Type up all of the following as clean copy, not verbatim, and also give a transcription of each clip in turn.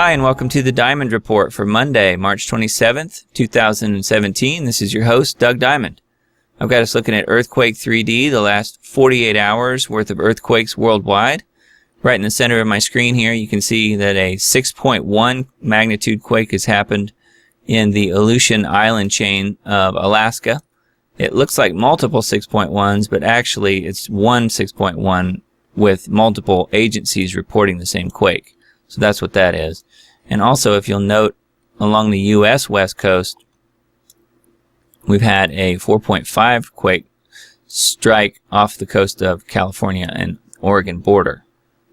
Hi, and welcome to the Diamond Report for Monday, March 27th, 2017. This is your host, Doug Diamond. I've got us looking at Earthquake 3D, the last 48 hours worth of earthquakes worldwide. Right in the center of my screen here, you can see that a 6.1 magnitude quake has happened in the Aleutian Island chain of Alaska. It looks like multiple 6.1s, but actually it's one 6.1 with multiple agencies reporting the same quake. So that's what that is. And also, if you'll note, along the U.S. West Coast, we've had a 4.5 quake strike off the coast of California and Oregon border.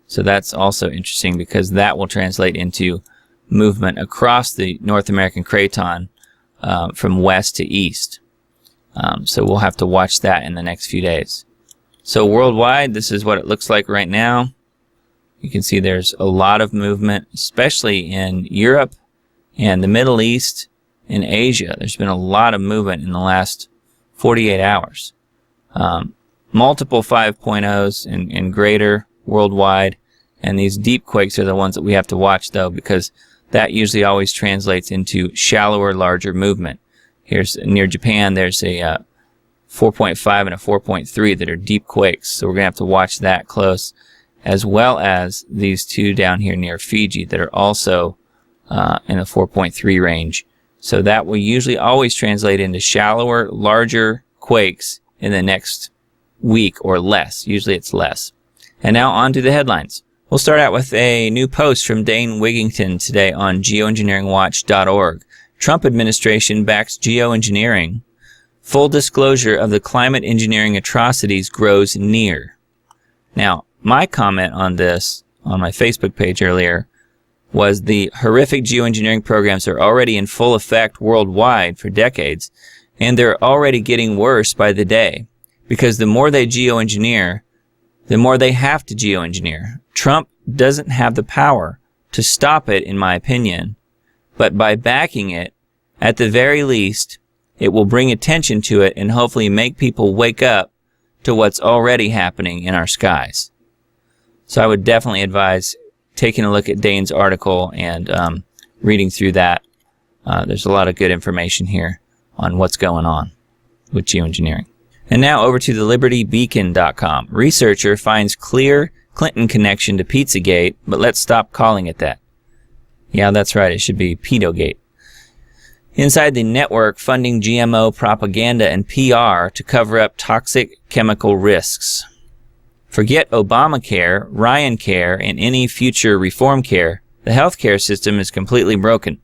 So that's also interesting because that will translate into movement across the North American craton from west to east. So we'll have to watch that in the next few days. So worldwide, this is what it looks like right now. You can see there's a lot of movement, especially in Europe and the Middle East and Asia. There's been a lot of movement in the last 48 hours. Multiple 5.0s and greater worldwide. And these deep quakes are the ones that we have to watch, though, because that usually always translates into shallower, larger movement. Here's near Japan, there's a 4.5 and a 4.3 that are deep quakes. So we're going to have to watch that close, as well as these two down here near Fiji that are also in the 4.3 range. So that will usually always translate into shallower, larger quakes in the next week or less. Usually it's less. And now on to the headlines. We'll start out with a new post from Dane Wigington today on geoengineeringwatch.org. Trump administration backs geoengineering. Full disclosure of the climate engineering atrocities grows near. Now, my comment on this on my Facebook page earlier was the horrific geoengineering programs are already in full effect worldwide for decades, and they're already getting worse by the day, because the more they geoengineer, the more they have to geoengineer. Trump doesn't have the power to stop it, in my opinion, but by backing it, at the very least, it will bring attention to it and hopefully make people wake up to what's already happening in our skies. So I would definitely advise taking a look at Dane's article and reading through that. There's a lot of good information here on what's going on with geoengineering. And now over to the libertybeacon.com. Researcher finds clear Clinton connection to Pizzagate, but let's stop calling it that. Yeah, that's right. It should be Pedogate. Inside the network funding GMO propaganda and PR to cover up toxic chemical risks. Forget Obamacare, Ryan Care, and any future reform care. The healthcare system is completely broken.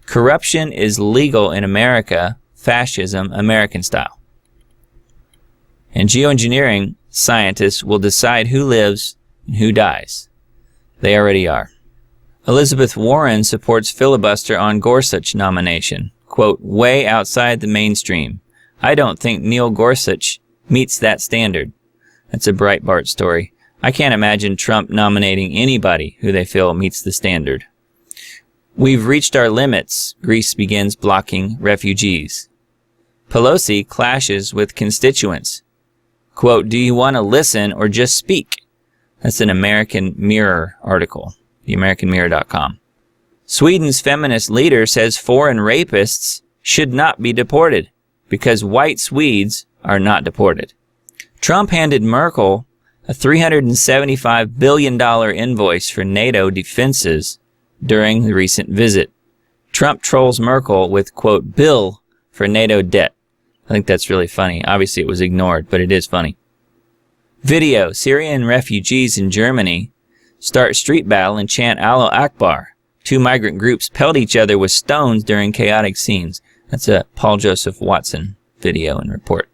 Corruption is legal in America, fascism American style. And geoengineering scientists will decide who lives and who dies. They already are. Elizabeth Warren supports filibuster on Gorsuch nomination. Quote, way outside the mainstream. I don't think Neil Gorsuch meets that standard. That's a Breitbart story. I can't imagine Trump nominating anybody who they feel meets the standard. We've reached our limits. Greece begins blocking refugees. Pelosi clashes with constituents. Quote, do you want to listen or just speak? That's an American Mirror article, theamericanmirror.com. Sweden's feminist leader says foreign rapists should not be deported because white Swedes are not deported. Trump handed Merkel a $375 billion invoice for NATO defenses during the recent visit. Trump trolls Merkel with, quote, bill for NATO debt. I think that's really funny. Obviously, it was ignored, but it is funny. Video. Syrian refugees in Germany start street battle and chant Allah Akbar. Two migrant groups pelt each other with stones during chaotic scenes. That's a Paul Joseph Watson video and report.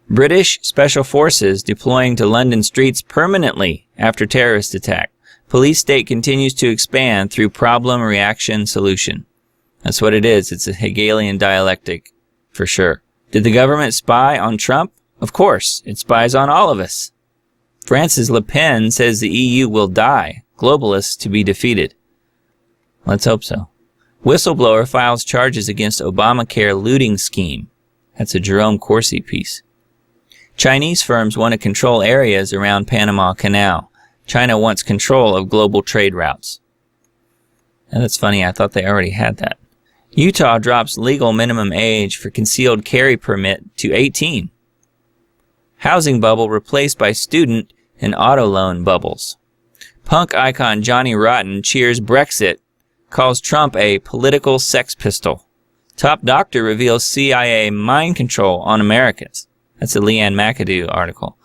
British Special Forces deploying to London streets permanently after terrorist attack. Police state continues to expand through problem, reaction, solution. That's what it is. It's a Hegelian dialectic, for sure. Did the government spy on Trump? Of course. It spies on all of us. France's Le Pen says the EU will die. Globalists to be defeated. Let's hope so. Whistleblower files charges against Obamacare looting scheme. That's a Jerome Corsi piece. Chinese firms want to control areas around Panama Canal. China wants control of global trade routes. And that's funny, I thought they already had that. Utah drops legal minimum age for concealed carry permit to 18. Housing bubble replaced by student and auto loan bubbles. Punk icon Johnny Rotten cheers Brexit, calls Trump a political sex pistol. Top doctor reveals CIA mind control on Americans. That's a Leanne McAdoo article.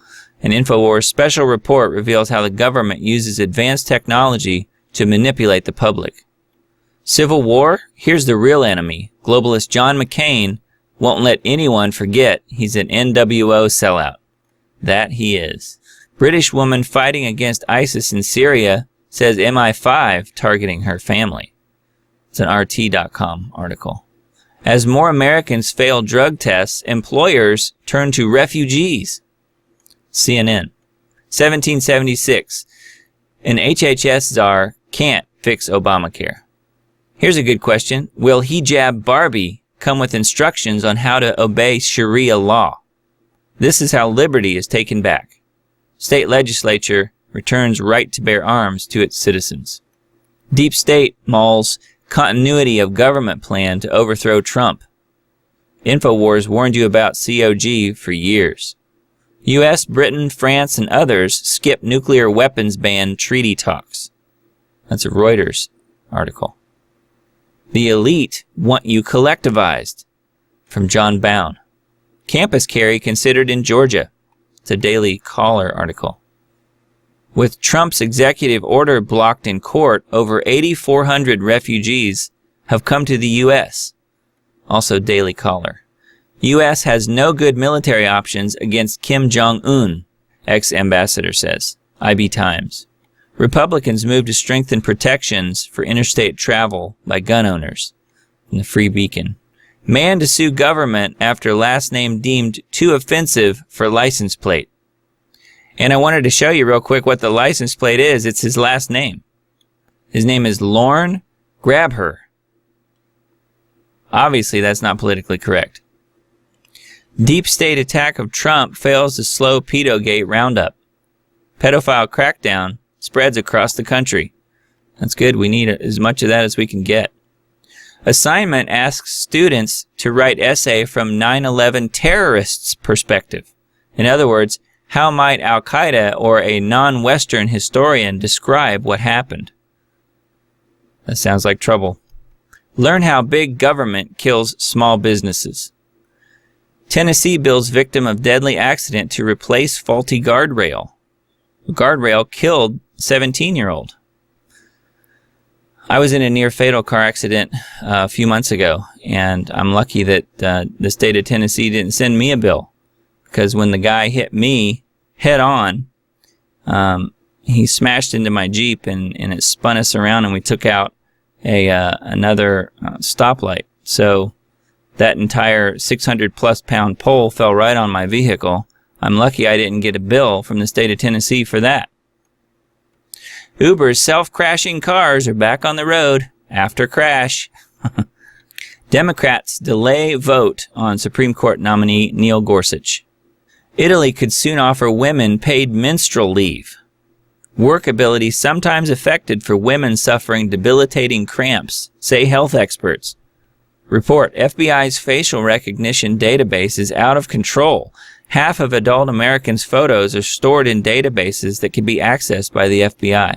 An InfoWars special report reveals how the government uses advanced technology to manipulate the public. Civil war? Here's the real enemy. Globalist John McCain won't let anyone forget he's an NWO sellout. That he is. British woman fighting against ISIS in Syria says MI5 targeting her family. It's an RT.com article. As more Americans fail drug tests, employers turn to refugees. CNN. 1776. An HHS czar can't fix Obamacare. Here's a good question. Will Hijab Barbie come with instructions on how to obey Sharia law? This is how liberty is taken back. State legislature returns right to bear arms to its citizens. Deep state mauls continuity of government plan to overthrow Trump. InfoWars warned you about COG for years. U.S., Britain, France, and others skip nuclear weapons ban treaty talks. That's a Reuters article. The elite want you collectivized. From John Bound. Campus carry considered in Georgia. It's a Daily Caller article. With Trump's executive order blocked in court, over 8,400 refugees have come to the U.S. Also Daily Caller. U.S. has no good military options against Kim Jong-un, ex-ambassador says. IB Times. Republicans move to strengthen protections for interstate travel by gun owners. In the Free Beacon. Man to sue government after last name deemed too offensive for license plate. And I wanted to show you real quick what the license plate is. It's his last name. His name is Lorne Grabher. Obviously, that's not politically correct. Deep state attack of Trump fails to slow pedogate roundup. Pedophile crackdown spreads across the country. That's good. We need as much of that as we can get. Assignment asks students to write essay from 9/11 terrorists' perspective. In other words, how might Al-Qaeda or a non-Western historian describe what happened? That sounds like trouble. Learn how big government kills small businesses. Tennessee builds victim of deadly accident to replace faulty guardrail. Guardrail killed 17-year-old. I was in a near-fatal car accident a few months ago, and I'm lucky that the state of Tennessee didn't send me a bill, because when the guy hit me head-on, he smashed into my Jeep, and it spun us around, and we took out another stoplight. So that entire 600-plus pound pole fell right on my vehicle. I'm lucky I didn't get a bill from the state of Tennessee for that. Uber's self-crashing cars are back on the road after crash. Democrats delay vote on Supreme Court nominee Neil Gorsuch. Italy could soon offer women paid menstrual leave. Workability sometimes affected for women suffering debilitating cramps, say health experts. Report, FBI's facial recognition database is out of control. Half of adult Americans' photos are stored in databases that can be accessed by the FBI.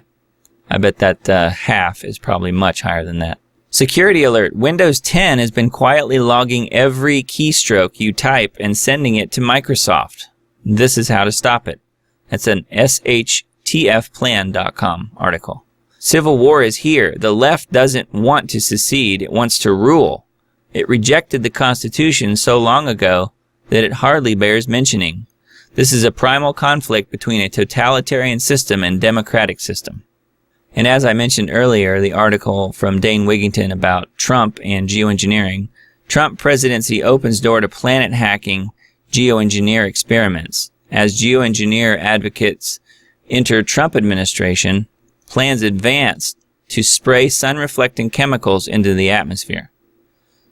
I bet that half is probably much higher than that. Security alert. Windows 10 has been quietly logging every keystroke you type and sending it to Microsoft. This is how to stop it. That's an shtfplan.com article. Civil war is here. The left doesn't want to secede. It wants to rule. It rejected the Constitution so long ago that it hardly bears mentioning. This is a primal conflict between a totalitarian system and democratic system. And as I mentioned earlier, the article from Dane Wigington about Trump and geoengineering, Trump presidency opens door to planet hacking geoengineer experiments. As geoengineer advocates enter Trump administration, plans advance to spray sun-reflecting chemicals into the atmosphere,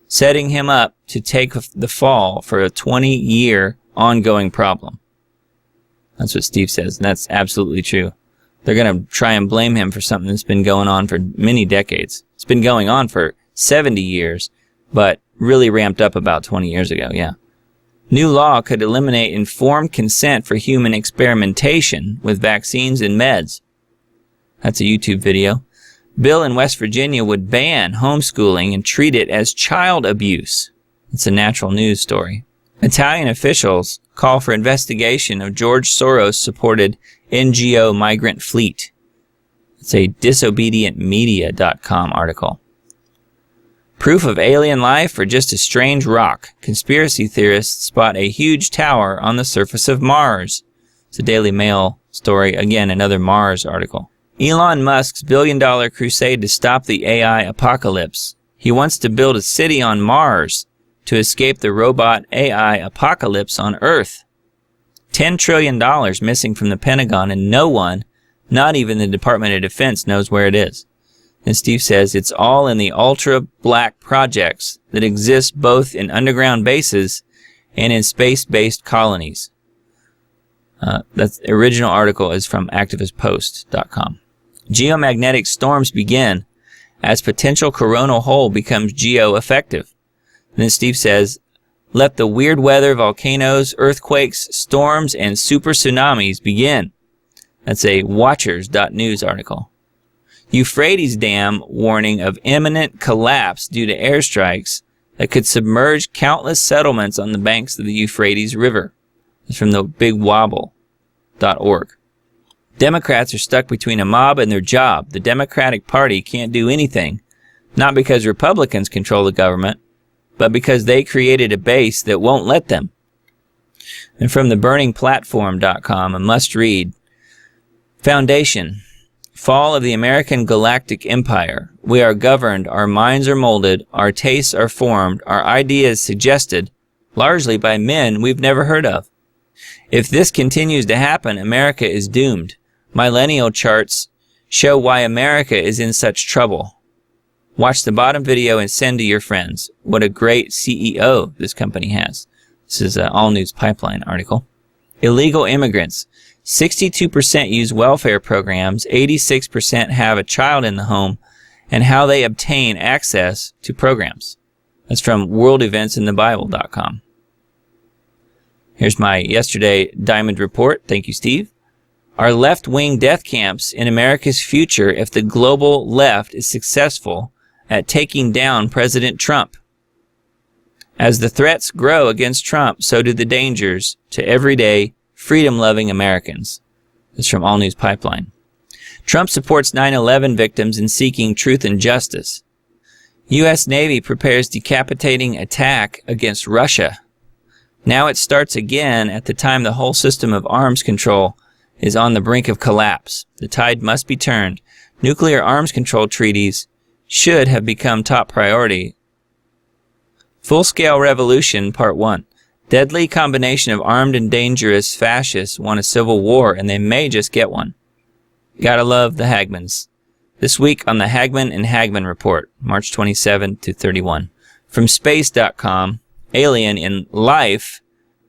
setting him up to take the fall for a 20-year ongoing problem. That's what Steve says, and that's absolutely true. They're going to try and blame him for something that's been going on for many decades. It's been going on for 70 years, but really ramped up about 20 years ago, yeah. New law could eliminate informed consent for human experimentation with vaccines and meds. That's a YouTube video. Bill in West Virginia would ban homeschooling and treat it as child abuse. It's a natural news story. Italian officials call for investigation of George Soros-supported NGO migrant fleet. It's a disobedientmedia.com article. Proof of alien life or just a strange rock? Conspiracy theorists spot a huge tower on the surface of Mars. It's a Daily Mail story. Again, another Mars article. Elon Musk's billion-dollar crusade to stop the AI apocalypse. He wants to build a city on Mars to escape the robot AI apocalypse on Earth. $10 trillion missing from the Pentagon, and no one, not even the Department of Defense, knows where it is. And Steve says it's all in the ultra-black projects that exist both in underground bases and in space-based colonies. The original article is from activistpost.com. Geomagnetic storms begin as potential coronal hole becomes geo-effective. Then Steve says, let the weird weather, volcanoes, earthquakes, storms, and super tsunamis begin. That's a Watchers.news article. Euphrates Dam warning of imminent collapse due to airstrikes that could submerge countless settlements on the banks of the Euphrates River. It's from the bigwobble.org. Democrats are stuck between a mob and their job. The Democratic Party can't do anything, not because Republicans control the government, but because they created a base that won't let them. And from the burningplatform.com, a must-read. Foundation. Fall of the American Galactic Empire. We are governed, our minds are molded, our tastes are formed, our ideas suggested, largely by men we've never heard of. If this continues to happen, America is doomed. Millennial charts show why America is in such trouble. Watch the bottom video and send to your friends. What a great CEO this company has. This is an All News Pipeline article. Illegal immigrants. 62% use welfare programs, 86% have a child in the home, and how they obtain access to programs. That's from worldeventsInthebible.com. Here's my yesterday Diamond report. Thank you, Steve. Are left-wing death camps in America's future if the global left is successful at taking down President Trump? As the threats grow against Trump, so do the dangers to everyday freedom-loving Americans. This is from All News Pipeline. Trump supports 9/11 victims in seeking truth and justice. U.S. Navy prepares decapitating attack against Russia. Now it starts again at the time the whole system of arms control is on the brink of collapse. The tide must be turned. Nuclear arms control treaties should have become top priority. Full-scale revolution, part 1. Deadly combination of armed and dangerous fascists want a civil war, and they may just get one. Gotta love the Hagmans. This week on the Hagman and Hagman Report, March 27 to 31. From space.com, Alien in Life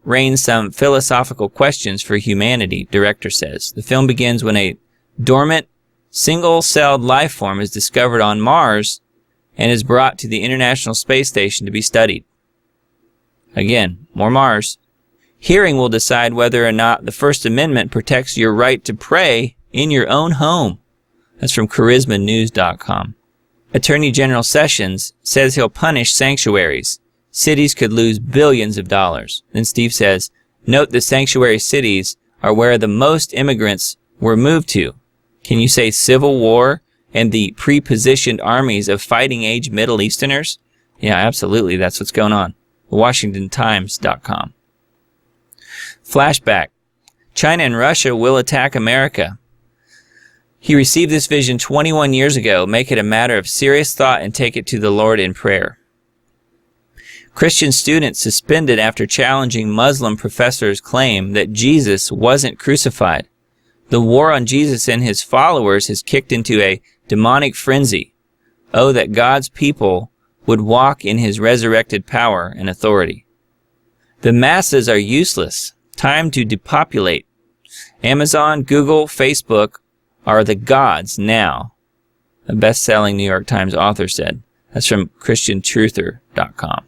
rains some philosophical questions for humanity, director says. The film begins when a dormant, single-celled life form is discovered on Mars and is brought to the International Space Station to be studied. Again, more Mars. Hearing will decide whether or not the First Amendment protects your right to pray in your own home. That's from charismanews.com. Attorney General Sessions says he'll punish sanctuaries. Cities could lose billions of dollars. Then Steve says, note the sanctuary cities are where the most immigrants were moved to. Can you say civil war and the pre-positioned armies of fighting-age Middle Easterners? Yeah, absolutely. That's what's going on. WashingtonTimes.com. Flashback. China and Russia will attack America. He received this vision 21 years ago. Make it a matter of serious thought and take it to the Lord in prayer. Christian students suspended after challenging Muslim professors' claim that Jesus wasn't crucified. The war on Jesus and his followers has kicked into a demonic frenzy. Oh, that God's people would walk in his resurrected power and authority. The masses are useless. Time to depopulate. Amazon, Google, Facebook are the gods now? A best-selling New York Times author said. That's from ChristianTruther.com.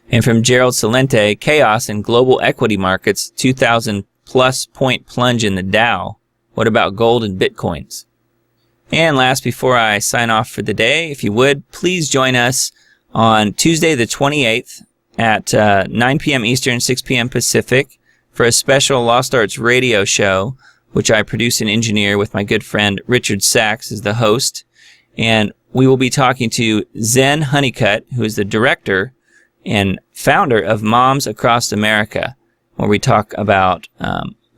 And from Gerald Celente, chaos in global equity markets, 2,000 plus point plunge in the Dow. What about gold and bitcoins? And last, before I sign off for the day, if you would, please join us on Tuesday the 28th at 9 p.m. Eastern, 6 p.m. Pacific for a special Lost Arts radio show, which I produce and engineer with my good friend Richard Sachs as the host. And we will be talking to Zen Honeycutt, who is the director and founder of Moms Across America, where we talk about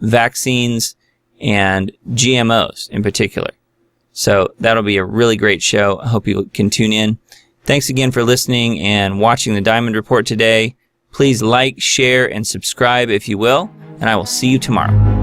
vaccines and GMOs in particular. So that'll be a really great show. I hope you can tune in. Thanks again for listening and watching the Diamond Report today. Please like, share, and subscribe if you will, and I will see you tomorrow.